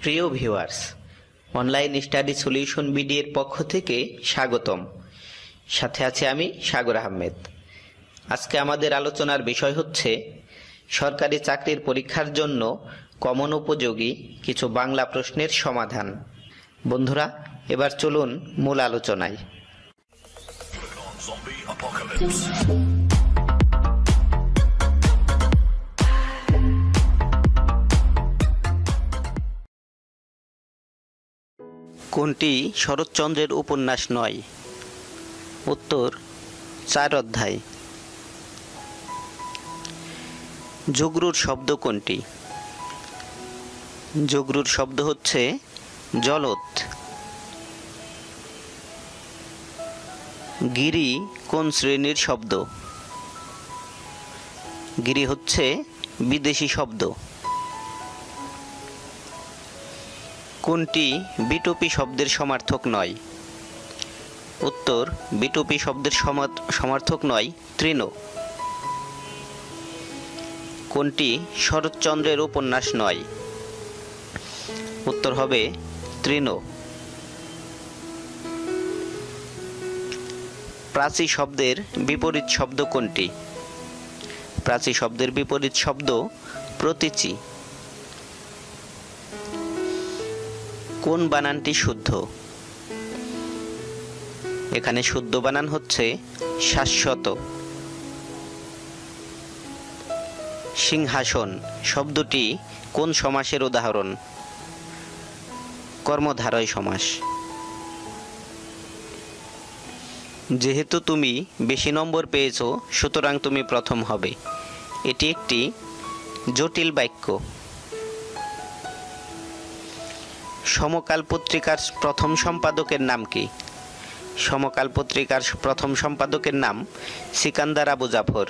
প্রিয় viewers, online study solution বিডি-এর পক্ষ থেকে স্বাগতম। সাথে আছে আমি সাগর আহমেদ। আজকে আমাদের আলোচনার বিষয় হচ্ছে সরকারি চাকরির পরীক্ষার জন্য কমন উপযোগী কিছু বাংলা প্রশ্নের সমাধান। বন্ধুরা, এবার চলুন মূল আলোচনায়। কোনটি শরৎচন্দ্রের উপন্যাস নয়? উত্তর 4 অধ্যায়। জগরুর শব্দ কোনটি? জগরুর শব্দ হচ্ছে জলদ। গিরি কোন শ্রেণীর শব্দ? গিরি হচ্ছে বিদেশি শব্দ। কোনটি বিটুপি শব্দের সমার্থক নয়? উত্তর বিটুপি শব্দের সমার্থক নয় তৃণ। কোনটি শরৎচন্দ্রের উপন্যাস নয়? উত্তর হবে তৃণ। প্রাচী শব্দের বিপরীত শব্দ কোনটি? প্রাচী শব্দের বিপরীত শব্দ প্রতীচী। কোন বানানটি শুদ্ধ? এখানে শুদ্ধ বানান হচ্ছে শাশ্বত। সিংহাসন শব্দটি কোন সমাসের উদাহরণ? কর্মধারয় সমাস। যেহেতু তুমি বেশি নম্বর পেয়েছো, সুতরাং তুমি প্রথম হবে। এটি একটি জটিল বাক্য। সমকাল পত্রিকার প্রথম সম্পাদকের নাম কি? সমকাল পত্রিকার প্রথম সম্পাদকের নাম সিকান্দার আবু জাফর।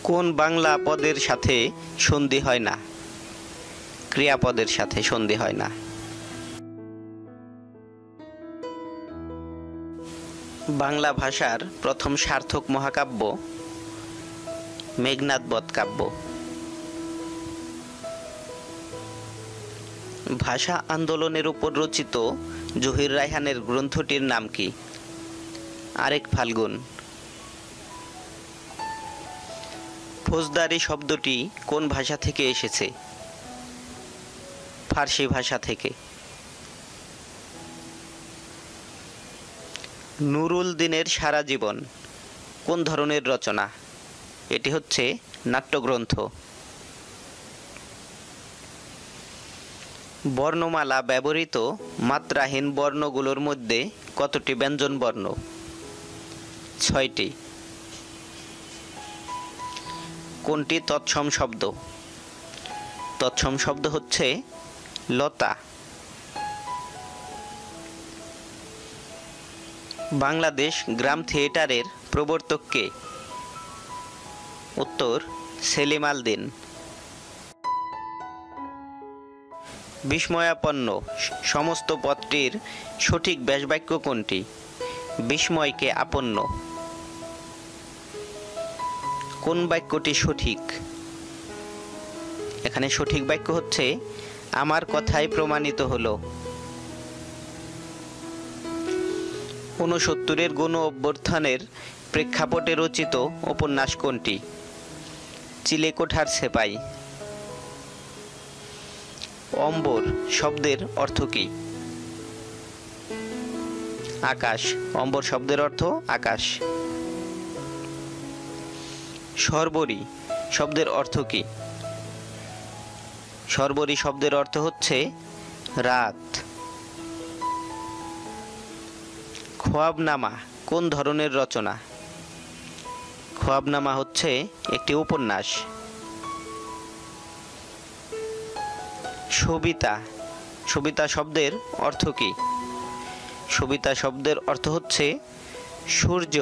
কোন বাংলা পদের সাথে সন্ধি হয় না? ক্রিয়াপদের সাথে সন্ধি হয় না। বাংলা ভাষার প্রথম সার্থক মহাকাব্য মেঘনাদ বধ কাব্য। ভাষা আন্দোলনের উপর রচিত জহির রায়হানের গ্রন্থটির নাম কি? আরেক ফাল্গুন। ফৌজদারি শব্দটি কোন ভাষা থেকে এসেছে? ফার্সি ভাষা থেকে। নুরুল দিনের সারা জীবন কোন ধরনের রচনা? এটি হচ্ছে নাট্যগ্রন্থ। বর্ণমালা ব্যবহৃত মাত্রাহীন বর্ণগুলোর মধ্যে কতটি ব্যঞ্জন বর্ণ? 6টি। কোনটি তৎসম শব্দ? তৎসম শব্দ হচ্ছে লতা। বাংলাদেশ গ্রাম থিয়েটারের প্রবর্তক কে? উত্তর সেলিম আল দীন। বিস্ময়াপন্ন সমস্ত পদটির সঠিক ব্যাসবাক্য কোনটি? বিস্ময়কে আপন্ন। কোন বাক্যটি সঠিক? এখানে সঠিক বাক্য হচ্ছে আমার কথাই প্রমাণিত হলো। 69-এর গণ অভ্যুত্থানের প্রেক্ষাপটে রচিত উপন্যাস কোনটি? চিলেকোঠার সেপাই। অম্বর শব্দের অর্থ কি? আকাশ। অম্বর শব্দের অর্থ আকাশ। শর্বরী শব্দের অর্থ কি? শর্বরী শব্দের অর্থ হচ্ছে রাত। খোয়াবনামা কোন ধরনের রচনা? খোয়াবনামা হচ্ছে একটি উপন্যাস। সবিতা। সবিতা শব্দের অর্থ কি? সবিতা শব্দের অর্থ হচ্ছে সূর্য।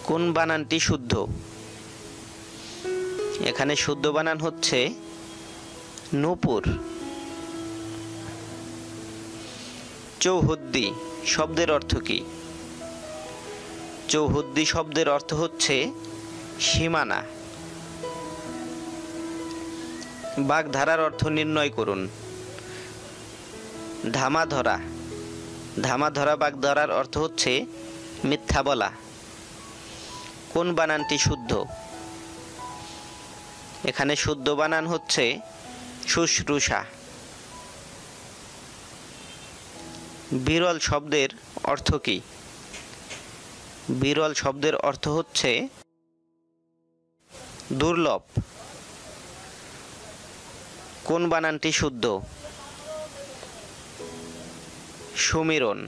কোন বানানটি শুদ্ধ? এখানে শুদ্ধ বানান হচ্ছে নূপুর। চৌহদ্দি শব্দের অর্থ কি? চৌহদ্দি শব্দের অর্থ হচ্ছে সীমানা। বাগধারার অর্থ নির্ণয় করুন। ধামাধরা, ধামাধরা বাগধারার অর্থ হচ্ছে মিথ্যা বলা। কোন বানানটি শুদ্ধ? এখানে শুদ্ধ বানান হচ্ছে শুশ্রূষা। বিরল শব্দের অর্থ কি? বিরল শব্দের অর্থ হচ্ছে দুর্লভ। কোন বানানটি শুদ্ধ? সুমিরন।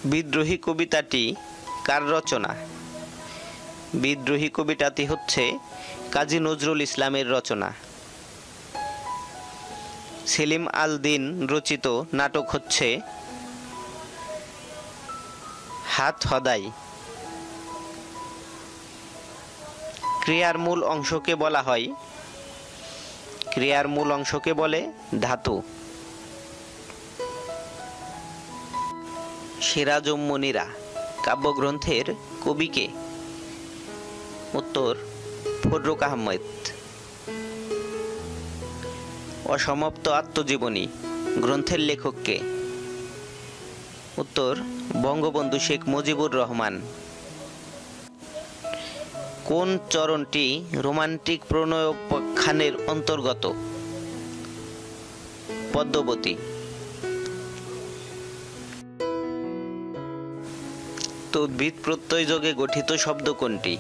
বিদ্রোহী কবিতাটি কার রচনা? বিদ্রোহী কবিতাটি হচ্ছে কাজী নজরুল ইসলামের রচনা। সেলিম আল দীন রচিত নাটক হচ্ছে হাত হদাই। ক্রিয়ার মূল অংশকে বলা হয়, ক্রিয়ার মূল অংশকে বলে ধাতু। সিরাজুম মুনিরা কাব্যগ্রন্থের কবিকে? উত্তর ফররুক আহমেদ। অসমাপ্ত আত্মজীবনী গ্রন্থের লেখককে? উত্তর বঙ্গবন্ধু শেখ মুজিবুর রহমান। কোন চরণটি রোমান্টিক প্রণয়োপাখ্যানের অন্তর্গত? পদ্মবতী। তদ্ভিদ প্রত্যয় যোগে গঠিত শব্দ কোনটি?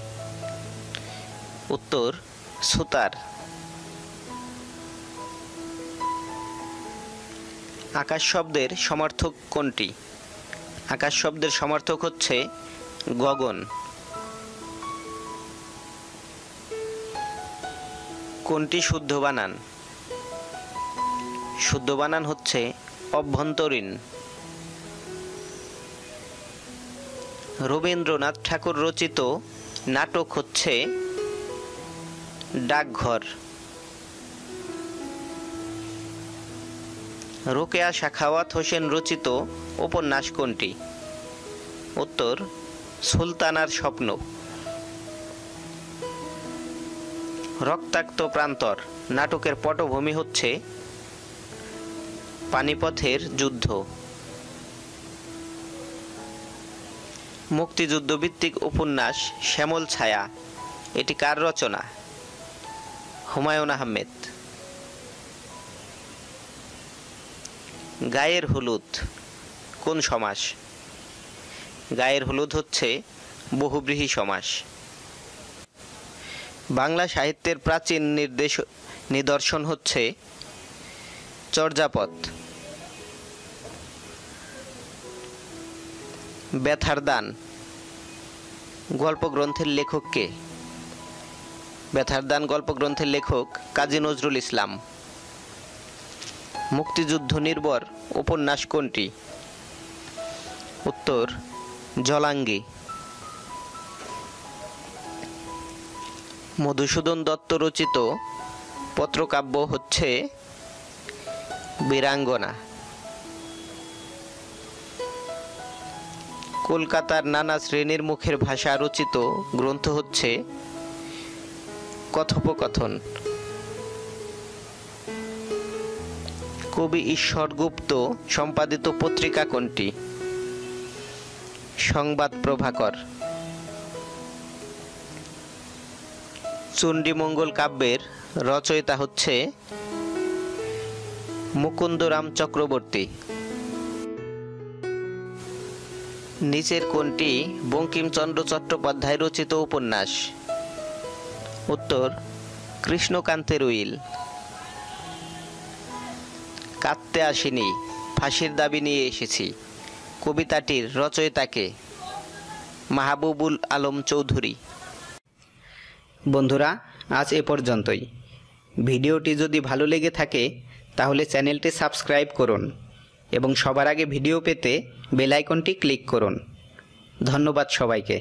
উত্তর সুতার। আকাশ শব্দের সমার্থক কোনটি? আকাশ শব্দের সমার্থক হচ্ছে গগন। কোনটি শুদ্ধ বানান? শুদ্ধ বানান হচ্ছে অভ্যন্তরীণ। রবীন্দ্রনাথ ঠাকুর রচিত নাটক হচ্ছে ডাকঘর। রোকেয়া সাখাওয়াত হোসেন রচিত উপন্যাস কোনটি? উত্তর সুলতানার স্বপ্ন। রক্তাক্ত প্রান্তর নাটকের পটভূমি হচ্ছে পানিপথের যুদ্ধ। মুক্তিযুদ্ধ ভিত্তিক উপন্যাস শ্যামল ছায়া এটি কার রচনা? হুমায়ুন আহমেদ। গায়ের হলুদ কোন সমাস? গায়ের হলুদ হচ্ছে বহুব্রীহি সমাস। বাংলা সাহিত্যের প্রাচীন নিদর্শন হচ্ছে চর্যাপদ। ব্যথার দান গল্পগ্রন্থের লেখক কে? ব্যথার দান গল্পগ্রন্থের লেখক কাজী নজরুল ইসলাম। মুক্তিযুদ্ধ নির্ভর উপন্যাস কোনটি? উত্তর জলাঙ্গি। মধুসূদন দত্ত রচিত পত্রকাব্য হচ্ছে বীরাঙ্গনা। কলকাতার নানা শ্রেণীর মুখের ভাষা রচিত গ্রন্থ হচ্ছে কথোপকথন। কবি ঈশ্বর গুপ্ত সম্পাদিত পত্রিকা কোনটি? সংবাদ প্রভাকর। চণ্ডীমঙ্গল কাব্যের রচয়িতা হচ্ছে মুকুন্দরাম চক্রবর্তী। নিচের কোনটি বঙ্কিমচন্দ্র চট্টোপাধ্যায় রচিত উপন্যাস? উত্তর কৃষ্ণকান্তের উইল। কাঁদতে আসিনি, ফাঁসির দাবি নিয়ে এসেছি কবিতাটির রচয়িতাকে? মাহবুবুল আলম চৌধুরী। বন্ধুরা, আজ এ পর্যন্তই। ভিডিওটি যদি ভালো লেগে থাকে তাহলে চ্যানেলটি সাবস্ক্রাইব করুন এবং সবার আগে ভিডিও পেতে বেল আইকনটি ক্লিক করুন। ধন্যবাদ সবাইকে।